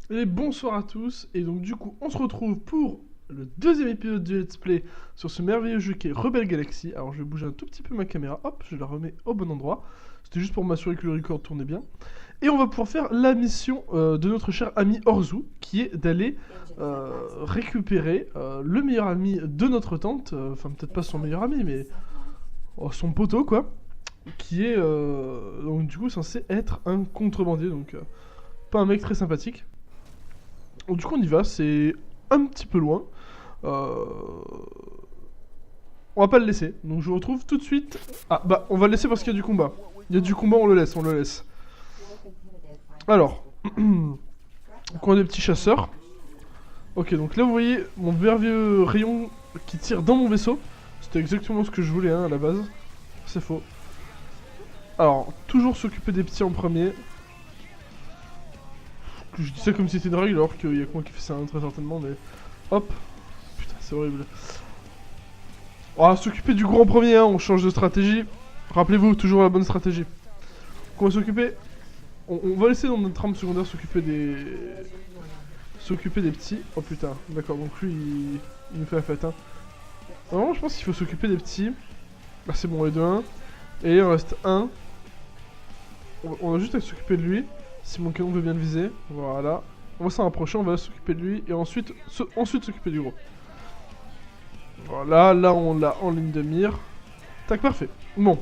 Et bonsoir à tous, et donc du coup on se retrouve pour le deuxième épisode du Let's Play sur ce merveilleux jeu qui est Rebelle Galaxy. Alors je vais bouger un tout petit peu ma caméra, hop, je la remets au bon endroit. C'était juste pour m'assurer que le record tournait bien. Et on va pouvoir faire la mission de notre cher ami Orzu, qui est d'aller récupérer le meilleur ami de notre tante, enfin peut-être pas son meilleur ami, mais son poteau quoi, qui est donc du coup censé être un contrebandier, donc pas un mec très sympathique. Donc, du coup on y va, c'est un petit peu loin. Euh, On va pas le laisser. Donc je vous retrouve tout de suite. Ah bah on va le laisser parce qu'il y a du combat. Il y a du combat, on le laisse, on le laisse. Alors, on a des petits chasseurs. Ok, donc là vous voyez mon merveilleux rayon qui tire dans mon vaisseau. C'était exactement ce que je voulais hein, à la base. C'est faux. Alors, toujours s'occuper des petits en premier. Je dis ça comme si c'était une règle alors qu'il y a que moi qui fais ça hein, très certainement, mais... Hop. Putain, c'est horrible. On va s'occuper du gros en premier, hein, on change de stratégie. Rappelez-vous, toujours la bonne stratégie. Donc on va s'occuper... On va laisser dans notre trame secondaire s'occuper des... S'occuper des petits. Oh putain, d'accord, donc lui, il nous fait la fête, hein. Normalement, je pense qu'il faut s'occuper des petits. Là, c'est bon, les deux 1. Et il en reste un. On a juste à s'occuper de lui. Si mon canon veut bien le viser. Voilà. On va s'en rapprocher, on va s'occuper de lui. Et ensuite s'occuper du gros. Voilà, là on l'a en ligne de mire. Tac, parfait. Bon.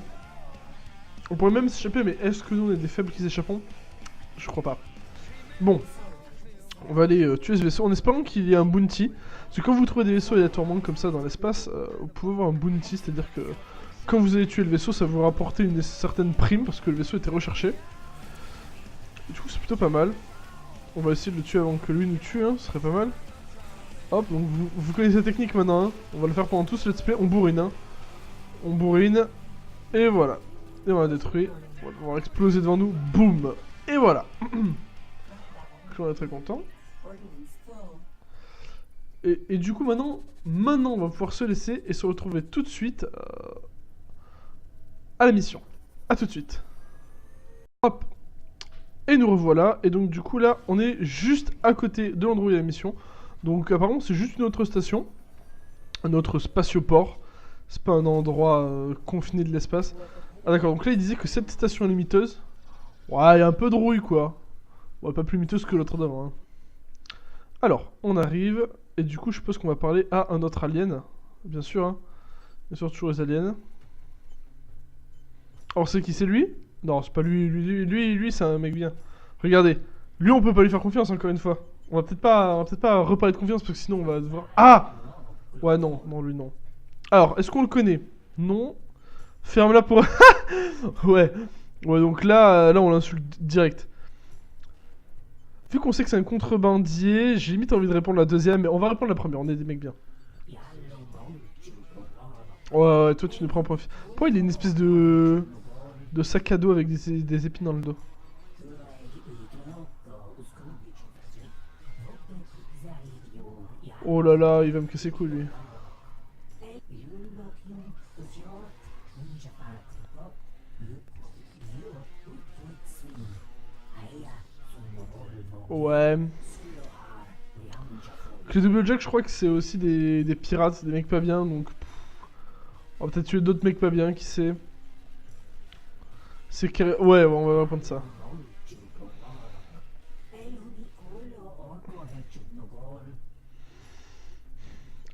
On pourrait même s'échapper, mais est-ce que nous on est des faibles qui s'échappons? Je crois pas. Bon. On va aller tuer ce vaisseau en espérant qu'il y ait un bounty. Parce que quand vous trouvez des vaisseaux aléatoirement comme ça dans l'espace, vous pouvez avoir un bounty, c'est-à-dire que quand vous allez tuer le vaisseau, ça vous rapporter une certaine prime parce que le vaisseau était recherché. Et du coup, c'est plutôt pas mal. On va essayer de le tuer avant que lui nous tue, hein, ce serait pas mal. Hop, donc vous connaissez la technique maintenant, hein. On va le faire pendant tout ce let's play, on bourrine, hein. On bourrine, et voilà. Et on l'a détruit, on va le voir exploser devant nous, boum. Et voilà. On est très content. Et du coup maintenant on va pouvoir se laisser et se retrouver tout de suite à la mission. A tout de suite. Hop. Et nous revoilà, et donc du coup là, on est juste à côté de l'endroit où il y a la mission. Donc apparemment c'est juste une autre station, un autre spatioport. C'est pas un endroit confiné de l'espace. Ah d'accord, donc là il disait que cette station est limiteuse. Ouais, il y a un peu de rouille quoi. Ouais, pas plus limiteuse que l'autre d'avant. Hein. Alors, on arrive, et du coup je suppose qu'on va parler à un autre alien. Bien sûr, hein. Bien sûr, toujours les aliens. Alors c'est qui, c'est lui? Non, c'est pas lui. Lui c'est un mec bien. Regardez. Lui, on peut pas lui faire confiance, encore une fois. On va peut-être pas reparler de confiance, parce que sinon on va devoir... Ah! Ouais, non, non, lui, non. Alors, est-ce qu'on le connaît? Non. Ferme-la pour... Ouais. Ouais, donc là on l'insulte direct. Vu qu'on sait que c'est un contrebandier, j'ai limite envie de répondre la deuxième, mais on va répondre la première, on est des mecs bien. Ouais, ouais, toi tu nous prends profit. Pourquoi il a une espèce de sac à dos avec des épines dans le dos? Oh là là, il va me casser les couilles lui. Ouais. Que les Double Jack, je crois que c'est aussi des pirates, des mecs pas bien, donc... On va peut-être tuer d'autres mecs pas bien, qui sait. C'est carré... Ouais, on va répondre ça.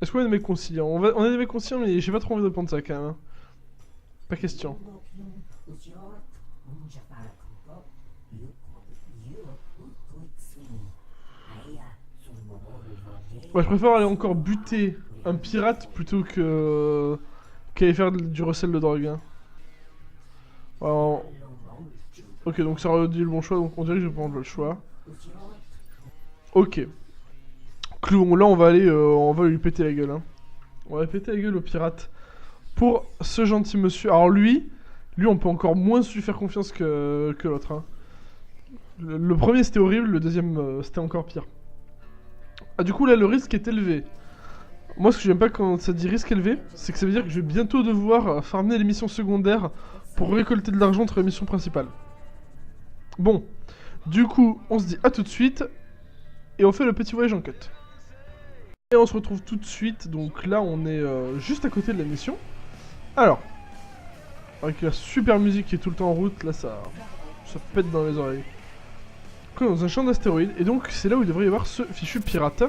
Est-ce qu'on est des mecs conciliants? On est des mecs conciliants, mais j'ai pas trop envie de répondre ça quand même. Hein. Pas question. Ouais, je préfère aller encore buter un pirate plutôt que... qu'aller faire du recel de drogue. Hein. Alors... Ok, donc ça aurait dit le bon choix, donc on dirait que je vais prendre le choix. Ok. Clou, là on va lui péter la gueule. Hein. On va lui péter la gueule au pirate. Pour ce gentil monsieur. Alors lui on peut encore moins lui faire confiance que l'autre. Hein. Le premier c'était horrible, le deuxième c'était encore pire. Ah du coup là le risque est élevé. Moi ce que j'aime pas quand ça dit risque élevé, c'est que ça veut dire que je vais bientôt devoir farmer les missions secondaires pour récolter de l'argent entre les missions principales. Bon, du coup on se dit à tout de suite. et on fait le petit voyage en cut. Et on se retrouve tout de suite, donc là on est juste à côté de la mission. Alors, avec la super musique qui est tout le temps en route, là ça pète dans les oreilles. Donc, dans un champ d'astéroïdes, et donc c'est là où il devrait y avoir ce fichu pirate.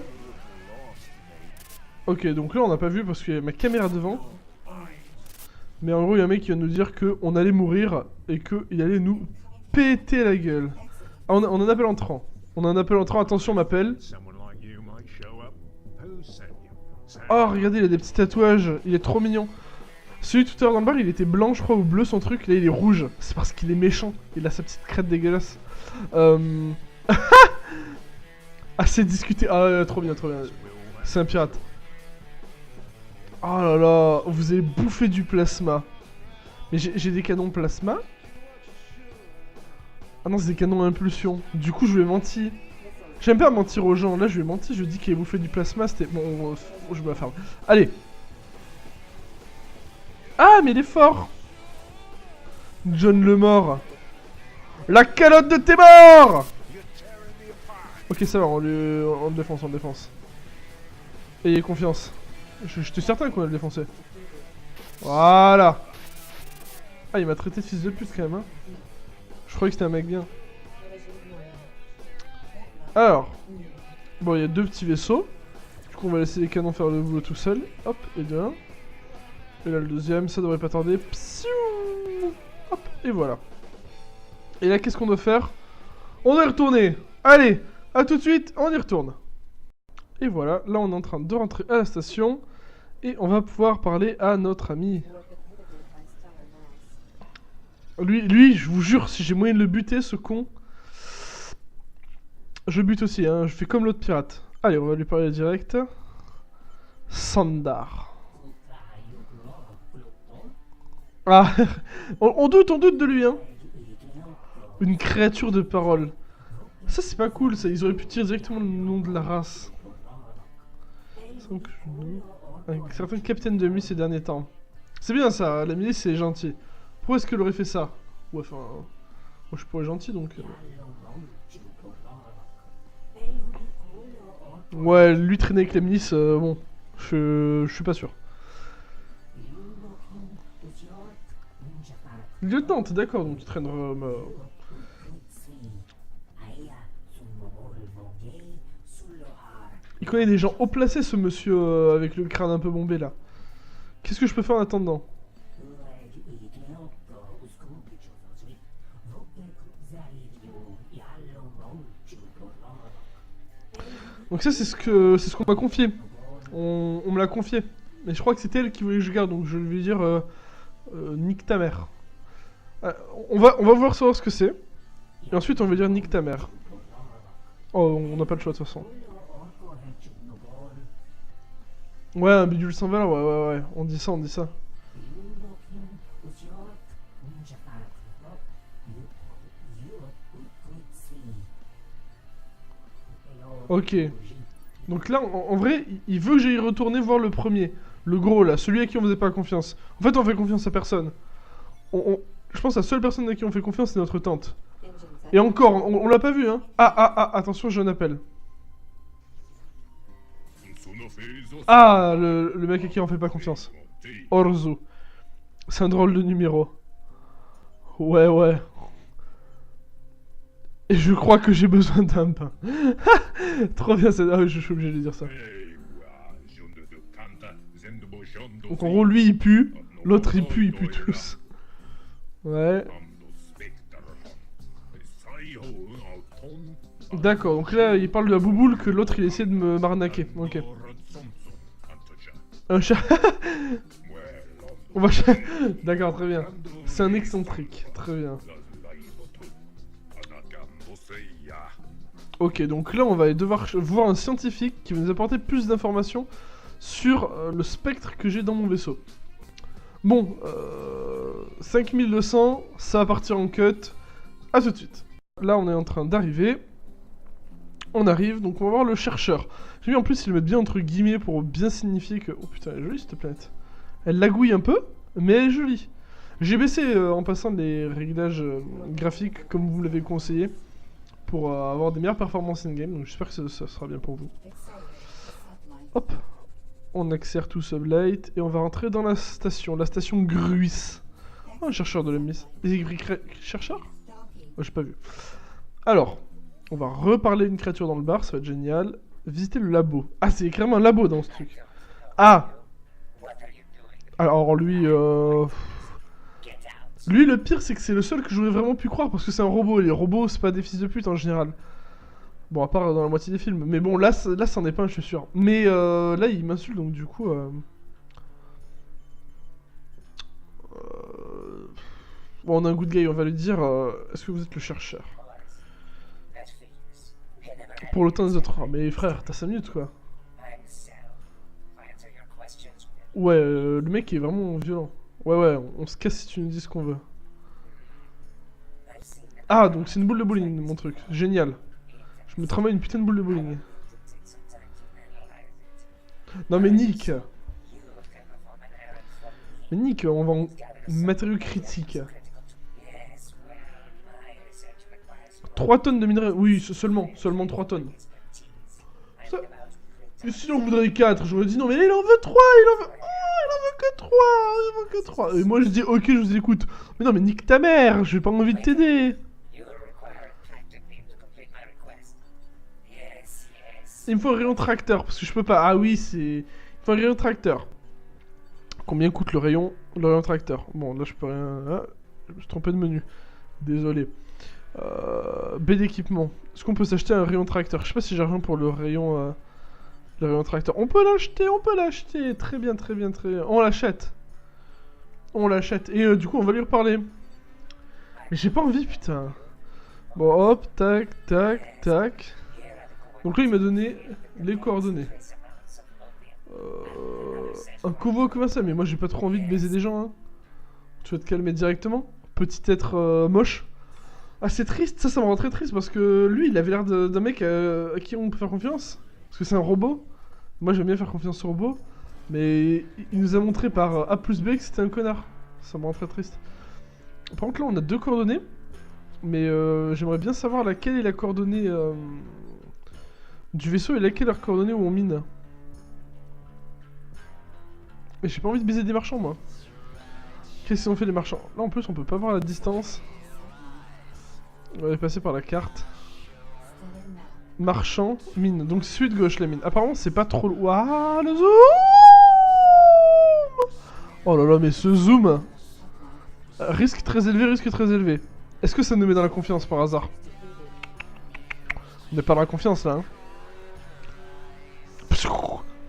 Ok, donc là on n'a pas vu parce qu'il y a ma caméra devant. Mais en gros il y a un mec qui vient nous dire qu'on allait mourir et qu'il allait nous péter la gueule. Ah, on a un appel entrant. On a un appel entrant, attention, on m'appelle. Oh, regardez, il a des petits tatouages, il est trop mignon. Celui tout à l'heure dans le bar, il était blanc, je crois, ou bleu son truc, là il est rouge. C'est parce qu'il est méchant, il a sa petite crête dégueulasse. Assez discuté. Ah, trop bien, trop bien. C'est un pirate. Oh là là, vous avez bouffé du plasma. Mais j'ai des canons plasma. Ah non, c'est des canons à impulsion. Du coup, je lui ai menti. J'aime pas mentir aux gens. Là, je lui ai menti. Je lui ai dit qu'il avait bouffé du plasma. C'était. Bon, je me la ferme. Allez. Ah, mais il est fort. John le mort. La calotte de tes morts. Ok, ça va. On le défonce, on le défonce. Ayez confiance. J'étais certain qu'on allait le défoncer. Voilà. Ah, il m'a traité de fils de pute quand même, hein. Je croyais que c'était un mec bien. Alors. Bon, il y a deux petits vaisseaux. Du coup, on va laisser les canons faire le boulot tout seul. Hop, et deux. Et là, le deuxième, ça devrait pas tarder. Psiou. Hop, et voilà. Et là, qu'est-ce qu'on doit faire? On doit y retourner. Allez, à tout de suite, on y retourne. Et voilà, là, on est en train de rentrer à la station. Et on va pouvoir parler à notre ami. Lui, je vous jure, si j'ai moyen de le buter, ce con. Je le bute aussi, hein. Je fais comme l'autre pirate. Allez, on va lui parler direct. Sandar. Ah, on doute de lui, hein. Une créature de parole. Ça, c'est pas cool, ça. Ils auraient pu tirer directement le nom de la race. Un certain capitaine de milice ces derniers temps. C'est bien ça, la milice c'est gentil. Pourquoi est-ce qu'elle aurait fait ça? Ouais, enfin... moi je suis pas gentil donc... Ouais, lui traîner avec la milice, bon... Je suis pas sûr. Lieutenant, t'es d'accord, donc tu traînes... Il connaît des gens haut placés ce monsieur avec le crâne un peu bombé là. Qu'est-ce que je peux faire en attendant? Donc ça c'est ce qu'on m'a confié. On me l'a confié. Mais je crois que c'était elle qui voulait que je garde, donc je vais lui dire nique ta mère. On va voir savoir ce que c'est. Et ensuite on va dire nique ta mère. Oh, on n'a pas le choix de toute façon. Ouais, un bidule sans valeur, ouais, on dit ça, on dit ça. Ok. Donc là, en vrai, il veut que j'aille retourner voir le premier. Le gros, là, celui à qui on faisait pas confiance. En fait, on fait confiance à personne. Je pense que la seule personne à qui on fait confiance, c'est notre tante. Et encore, on l'a pas vu, hein. Attention, j'ai un appel. Ah, le mec à qui on fait pas confiance. Orzu. C'est un drôle de numéro. Ouais. Et je crois que j'ai besoin d'un pain. Trop bien, je suis obligé de dire ça. Donc en gros, lui il pue, l'autre il pue tous. Ouais. D'accord, donc là il parle de la bouboule que l'autre il essaie de me m'arnaquer. Ok. Un chat. On va... D'accord, très bien. C'est un excentrique, très bien. Ok, donc là on va devoir voir un scientifique qui va nous apporter plus d'informations sur le spectre que j'ai dans mon vaisseau. Bon, 5200, ça va partir en cut. A tout de suite. Là on est en train d'arriver. On arrive, donc on va voir le chercheur. J'ai vu en plus ils le mettent bien entre guillemets pour bien signifier que... Oh putain, elle est jolie cette planète. Elle lagouille un peu, mais elle est jolie. J'ai baissé en passant les réglages graphiques comme vous l'avez conseillé. pour avoir des meilleures performances in-game, donc j'espère que ça sera bien pour vous. Hop, on accélère tout sublight et on va rentrer dans la station Gruis. Oh, un chercheur de la mise. Chercheur? Oh, j'ai pas vu. Alors, on va reparler d'une créature dans le bar, ça va être génial. Visiter le labo. Ah, c'est carrément un labo dans ce truc. Ah! Alors lui, lui, le pire, c'est que c'est le seul que j'aurais vraiment pu croire parce que c'est un robot. Et les robots, c'est pas des fils de pute en général. Bon, à part dans la moitié des films. Mais bon, là c'en est pas un, je suis sûr. Mais là, il m'insulte, donc du coup... Bon, on a un good guy, on va lui dire est-ce que vous êtes le chercheur? Pour le temps des autres. Mais frère, t'as 5 minutes, quoi. Ouais, le mec est vraiment violent. Ouais, on se casse si tu nous dis ce qu'on veut. Ah, donc c'est une boule de bowling, mon truc. Génial. Je me travaille une putain de boule de bowling. Non mais Nick. Mais Nick, on va en matériaux critiques. 3 tonnes de minerais. Oui, seulement 3 tonnes. Ça... Et si on voudrait 4, j'aurais dit non mais là, il en veut 3, il en veut... Oh, il en veut que 3, il en veut que 3. Et moi je dis ok, je vous écoute. Mais non mais nique ta mère, j'ai pas envie de t'aider. Il me faut un rayon tracteur, parce que je peux pas... Ah oui, c'est... Il faut un rayon tracteur. Combien coûte le rayon tracteur? Bon, là je peux rien... Ah, je me suis trompé de menu. Désolé. B d'équipement. Est-ce qu'on peut s'acheter un rayon tracteur? Je sais pas si j'ai l'argent pour le rayon tracteur. On peut l'acheter. Très bien. On l'achète. Et du coup, on va lui reparler. Mais j'ai pas envie, putain. Bon, hop, tac. Donc là, il m'a donné les coordonnées. Un convo comme ça, mais moi j'ai pas trop envie de baiser des gens. Hein. Tu vas te calmer directement. Petit être moche. Ah, c'est triste, ça me rend très triste parce que lui, il avait l'air d'un mec à qui on peut faire confiance. Parce que c'est un robot. Moi, j'aime bien faire confiance aux robots. Mais il nous a montré par A plus B que c'était un connard. Ça me rend très triste. Par contre, là, on a 2 coordonnées. Mais j'aimerais bien savoir laquelle est la coordonnée du vaisseau et laquelle est la coordonnée où on mine. Mais j'ai pas envie de baiser des marchands, moi. Qu'est-ce qu'on fait les marchands? Là, en plus, on peut pas voir la distance. On va aller passer par la carte. Marchand, mine. Donc celui de gauche, la mine. Apparemment, c'est pas trop... Waouh, le zoom! Oh là là, mais ce zoom! Risque très élevé. Est-ce que ça nous met dans la confiance par hasard? On n'est pas dans la confiance, là. Hein.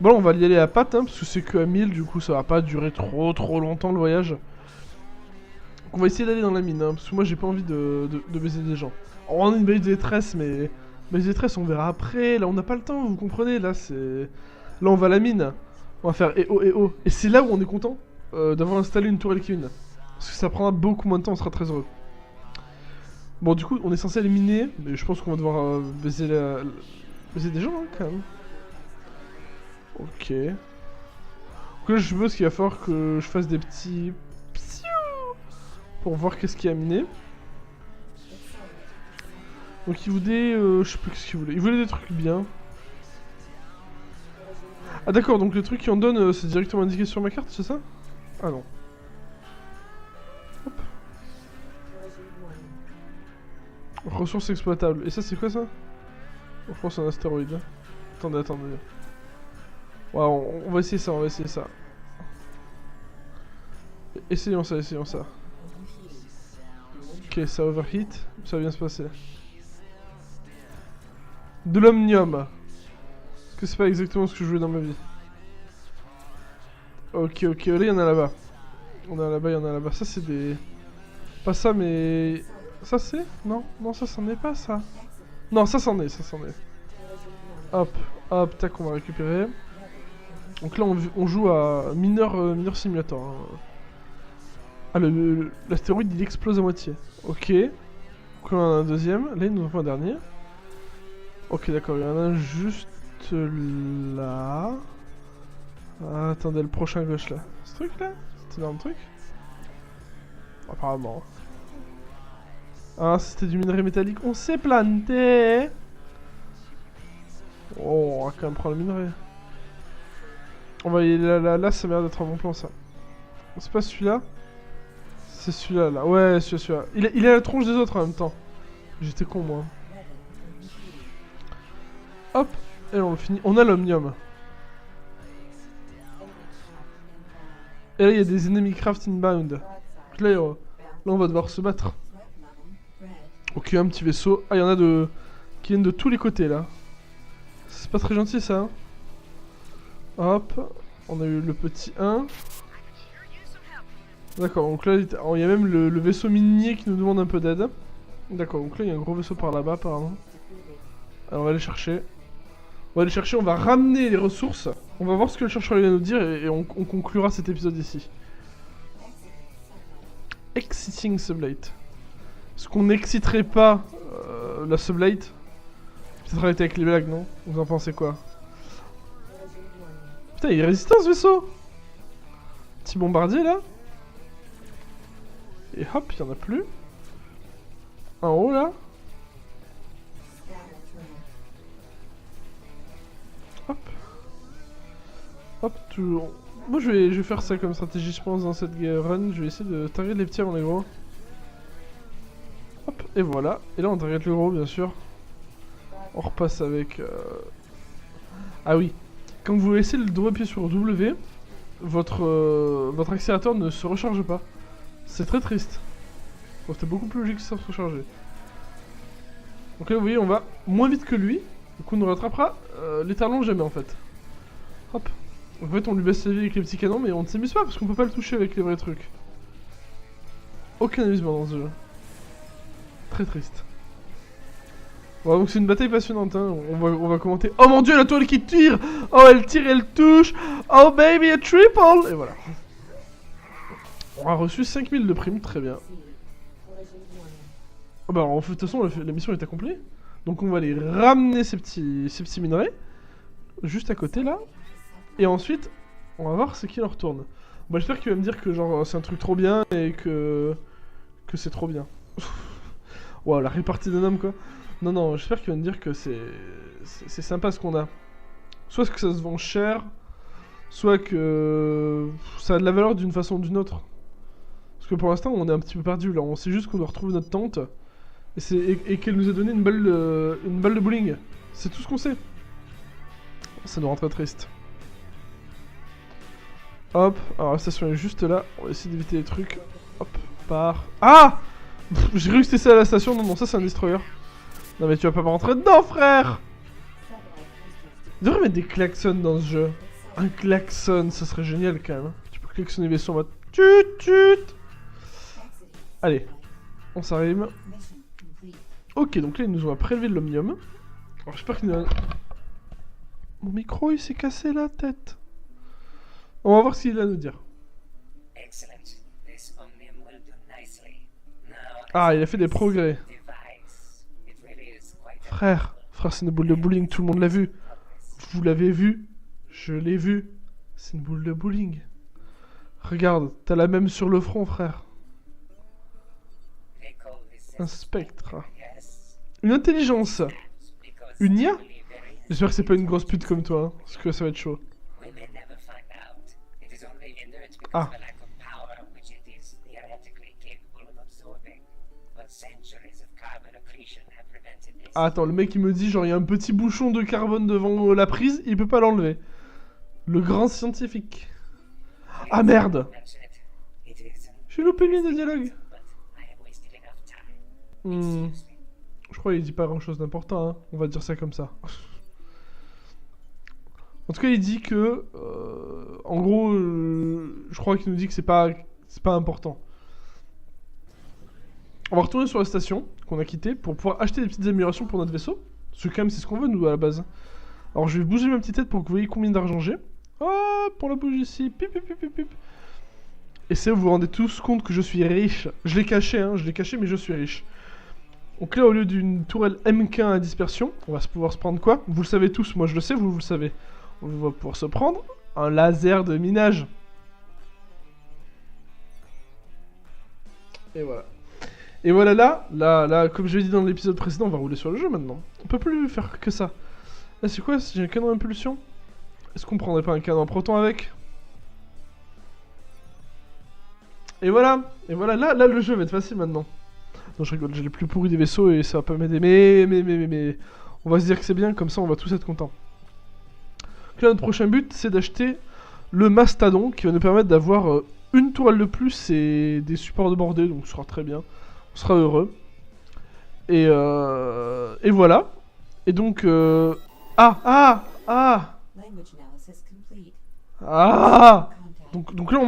Bon, là, on va y aller à patte, hein, parce que c'est que à 1000, du coup, ça va pas durer trop longtemps, le voyage. Donc, on va essayer d'aller dans la mine, hein, parce que moi, j'ai pas envie de baiser des gens. On a une belle détresse, mais... Mais les détresses, on verra après. Là, on n'a pas le temps, vous comprenez. Là, c'est... Là, on va à la mine. On va faire EO. Et c'est là où on est content d'avoir installé une tourelle Kevin. Parce que ça prendra beaucoup moins de temps, on sera très heureux. Bon, du coup, on est censé aller miner. Mais je pense qu'on va devoir baiser des gens, hein, quand même. Ok. Donc là, je suppose qu'il va falloir que je fasse des petits... pour voir qu'est-ce qu'il y a à miner. Donc il voulait, je sais plus ce qu'il voulait. Il voulait des trucs bien. Ah d'accord, donc le truc qui en donne, c'est directement indiqué sur ma carte, c'est ça? Ah non. Hop. Ressources exploitables. Et ça c'est quoi ça? Je pense que c'est un astéroïde. Attendez. Ouais, on va essayer ça, Essayons ça. Ok, ça overheat, ça va bien se passer. De l'omnium. Est-ce que c'est pas exactement ce que je voulais dans ma vie? Ok, là il y en a là-bas. Il y en a là-bas. Ça c'est des... Pas ça mais... Ça c'est? Non, ça c'en est pas ça. Non, ça c'en est. Hop, tac, on va récupérer. Donc là on joue à mineur simulator. Hein. Ah, l'astéroïde il explose à moitié. Ok. Donc là on en a un deuxième. Là il nous en faut un dernier. Ok, d'accord, il y en a un juste là. Ah, attendez, le prochain gauche là. Ce truc là? C'est dans le truc? Apparemment. Ah, c'était du minerai métallique. On s'est planté. Oh, on va quand même prendre le minerai. On va y aller là, ça m'a l'air d'être un bon plan ça. C'est pas celui-là? C'est celui-là là. Ouais, celui-là. Il a la tronche des autres en même temps. J'étais con moi. Hop. Et on le finit. On a l'omnium. Et là il y a des ennemis craft inbound. Là on va devoir se battre. Ok, un petit vaisseau. Ah, il y en a qui viennent de tous les côtés là. C'est pas très gentil ça. Hein. Hop. On a eu le petit 1. D'accord, donc là il y a même le vaisseau minier qui nous demande un peu d'aide. D'accord, donc là il y a un gros vaisseau par là-bas apparemment. Alors on va aller chercher. On va ramener les ressources. On va voir ce que le chercheur va nous dire et on conclura cet épisode ici. Exiting Sublight. Est-ce qu'on n'exciterait pas la Sublight? Peut-être arrêter avec les blagues, non? Vous en pensez quoi? Putain, il est résistant ce vaisseau! Petit bombardier là. Et hop, il n'y en a plus. En haut là. Hop. Hop, toujours. Moi je vais faire ça comme stratégie, je pense, dans cette run. Je vais essayer de target les petits avant les gros. Hop, et voilà. Et là on target le gros, bien sûr. On repasse avec... Ah oui. Quand vous laissez le doigt appuyé sur W, votre accélérateur ne se recharge pas. C'est très triste. Bon, c'était beaucoup plus logique que ça se recharger. Donc là vous voyez on va moins vite que lui. Du coup on nous rattrapera littéralement jamais en fait. Hop. Donc, en fait on lui baisse la vie avec les petits canons mais on ne s'amuse pas parce qu'on peut pas le toucher avec les vrais trucs. Aucun amusement dans ce jeu. Très triste. Bon, donc c'est une bataille passionnante hein. On va commenter. Oh mon dieu la toile qui tire. Oh elle tire, elle touche. Oh baby a triple. Et voilà. On a reçu 5000 de primes, très bien. Oh bah en fait, de toute façon la mission est accomplie. Donc on va aller ramener ces petits minerais. Juste à côté là. Et ensuite, on va voir ce qui leur tourne. Bon j'espère qu'il va me dire que genre c'est un truc trop bien et que c'est trop bien. Wow, la répartie d'un homme quoi. Non, j'espère qu'il va me dire que c'est sympa ce qu'on a. Soit que ça se vend cher, soit que ça a de la valeur d'une façon ou d'une autre. Parce que pour l'instant on est un petit peu perdu là, on sait juste qu'on doit retrouver notre tante et qu'elle nous a donné une balle de bowling. C'est tout ce qu'on sait. Ça nous rend très triste. Hop, alors la station est juste là, on va essayer d'éviter les trucs. Hop, par... Ah! J'ai cru que c'était ça à la station, non ça c'est un destroyer. Non mais tu vas pas me rentrer dedans frère! Il devrait mettre des klaxons dans ce jeu. Un klaxon, ça serait génial quand même. Tu peux klaxonner les vaisseaux en mode tut tut. Allez, on s'arrime. Ok, donc là ils nous ont prélevé de l'omnium. Alors j'espère qu'il nous a... Mon micro il s'est cassé la tête. On va voir ce qu'il a à nous dire. Ah, il a fait des progrès. Frère, c'est une boule de bowling, tout le monde l'a vu. Vous l'avez vu, je l'ai vu. C'est une boule de bowling. Regarde, t'as la même sur le front, frère. Un spectre. Une intelligence. Une IA. J'espère que c'est pas une grosse pute comme toi, hein, parce que ça va être chaud. Ah. Ah, attends, le mec il me dit genre il y a un petit bouchon de carbone devant la prise, il peut pas l'enlever. Le grand scientifique. Ah merde. J'ai loupé le dialogue. Je crois qu'il dit pas grand chose d'important, hein. On va dire ça comme ça. En tout cas il dit que... en gros, je crois qu'il nous dit que c'est pas important. On va retourner sur la station qu'on a quittée pour pouvoir acheter des petites améliorations pour notre vaisseau. Parce que quand même c'est ce qu'on veut nous à la base. Alors je vais bouger ma petite tête pour que vous voyez combien d'argent j'ai. Hop, on la bouge ici. Pip, pip, pip, pip, pip. Et c'est vous vous rendez tous compte que je suis riche. Je l'ai caché, hein, mais je suis riche. Donc là au lieu d'une tourelle M15 à dispersion, on va pouvoir se prendre quoi? Vous le savez tous, moi je le sais, vous le savez. On va pouvoir se prendre un laser de minage. Et voilà. Et voilà, là, comme je l'ai dit dans l'épisode précédent, on va rouler sur le jeu maintenant. On peut plus faire que ça. Là, c'est quoi? J'ai un canon impulsion? Est-ce qu'on prendrait pas un canon proton avec? Et voilà, là, le jeu va être facile maintenant. Non, je rigole, j'ai les plus pourris des vaisseaux et ça va pas m'aider. Mais... On va se dire que c'est bien, comme ça on va tous être contents. Donc là, notre prochain but, c'est d'acheter le Mastodon, qui va nous permettre d'avoir une tourelle de plus et des supports de bordée, donc ce sera très bien. On sera heureux. Et voilà. Et donc... Ah donc là, on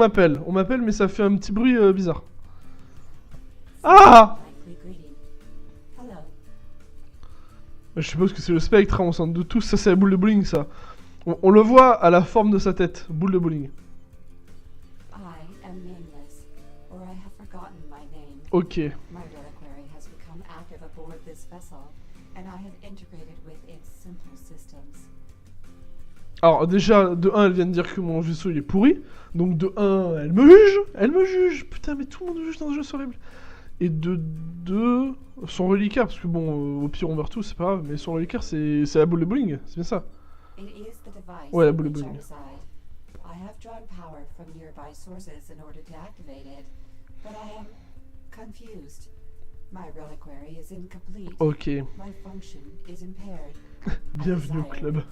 m'appelle, mais ça fait un petit bruit bizarre. Ah! Je suppose que c'est le spectre, hein, on s'en doute tous, ça c'est la boule de bowling ça. On le voit à la forme de sa tête, boule de bowling. Ok. Alors déjà, de 1, elle vient de dire que mon vaisseau il est pourri. Donc de 1, elle me juge. Putain, mais tout le monde me juge dans ce jeu, c'est horrible. Et de 2, son reliquaire, parce que bon, au pire on meurt tous, c'est pas grave, mais son reliquaire c'est la boule de bowling, c'est bien ça. Ouais, la boule de bowling. Ok. Bienvenue au club.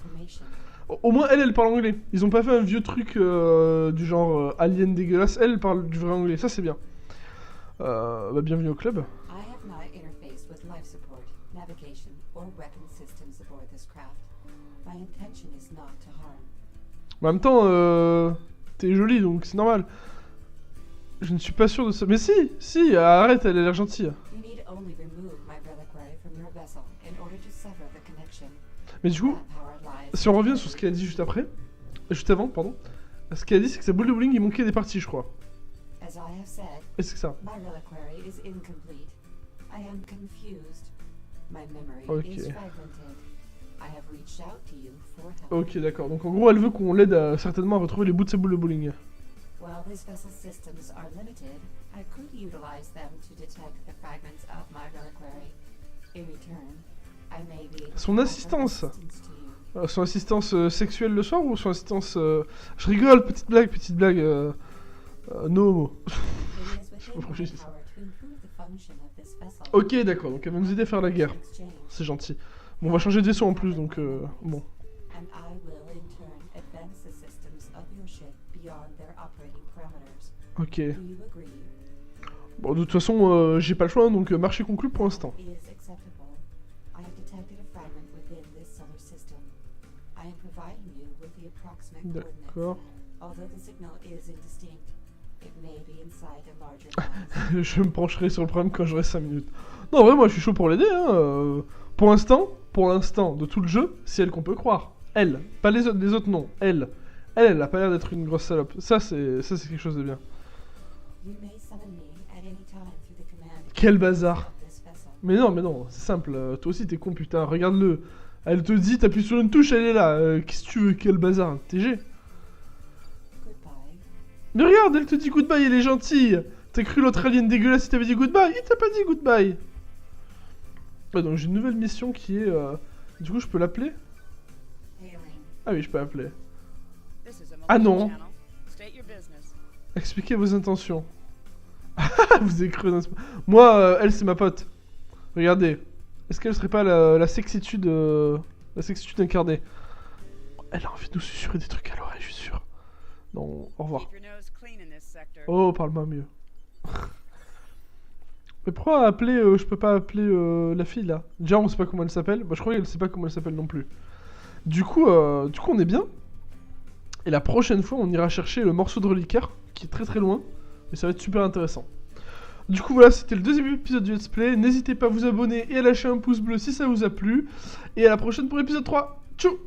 Au moins elle parle anglais. Ils ont pas fait un vieux truc du genre alien dégueulasse, elle parle du vrai anglais, ça c'est bien. Bah bienvenue au club. En même temps, t'es jolie donc c'est normal. Je ne suis pas sûr de ça. Mais si, arrête, elle a l'air gentille. Mais du coup, si on revient sur ce qu'elle a dit juste avant, pardon, ce qu'elle a dit c'est que sa boule de bowling il manquait des parties, je crois. Est-ce que ça? Ok. Ok, d'accord. Donc en gros, elle veut qu'on l'aide certainement à retrouver les bouts de sa boule de bowling. Son assistance. Son assistance sexuelle le soir ou son assistance... Je rigole, petite blague. No homo. Je sais pas pourquoi j'ai dit ça. Ok, d'accord, donc elle va nous aider à faire la guerre. C'est gentil. Bon, on va changer de vaisseau en plus, donc bon. Ok. Bon, de toute façon, j'ai pas le choix, donc marché conclu pour l'instant. D'accord. Je me pencherai sur le problème quand j'aurai 5 minutes. Non, en vrai, moi je suis chaud pour l'aider. Hein. Pour l'instant, de tout le jeu, c'est elle qu'on peut croire. Elle, pas les autres non. Elle a pas l'air d'être une grosse salope. Ça c'est quelque chose de bien. Quel bazar. Mais non, c'est simple. Toi aussi t'es con, putain. Regarde-le. Elle te dit, t'appuies sur une touche, elle est là. Qu'est-ce que tu veux? Quel bazar. TG. Mais regarde, elle te dit goodbye, elle est gentille. T'as cru l'autre alien dégueulasse, il t'avait dit goodbye? Il t'a pas dit goodbye. Ouais, donc j'ai une nouvelle mission qui est... Du coup, je peux l'appeler? Ah oui, je peux l'appeler. Ah non. Expliquez vos intentions. Vous avez cru dans ce... Moi, elle, c'est ma pote. Regardez. Est-ce qu'elle serait pas la sexitude... la sexitude incarnée? Elle a envie de nous susurrer des trucs à l'oreille, je suis sûr. Non, au revoir. Oh, parle-moi mieux. Mais pourquoi appeler... je peux pas appeler la fille, là? Déjà, on sait pas comment elle s'appelle. Bah, je crois qu'elle sait pas comment elle s'appelle non plus. Du coup, on est bien. Et la prochaine fois, on ira chercher le morceau de reliquaire, qui est très très loin. Mais ça va être super intéressant. Du coup, voilà, c'était le deuxième épisode du Let's Play. N'hésitez pas à vous abonner et à lâcher un pouce bleu si ça vous a plu. Et à la prochaine pour l'épisode 3. Tchou!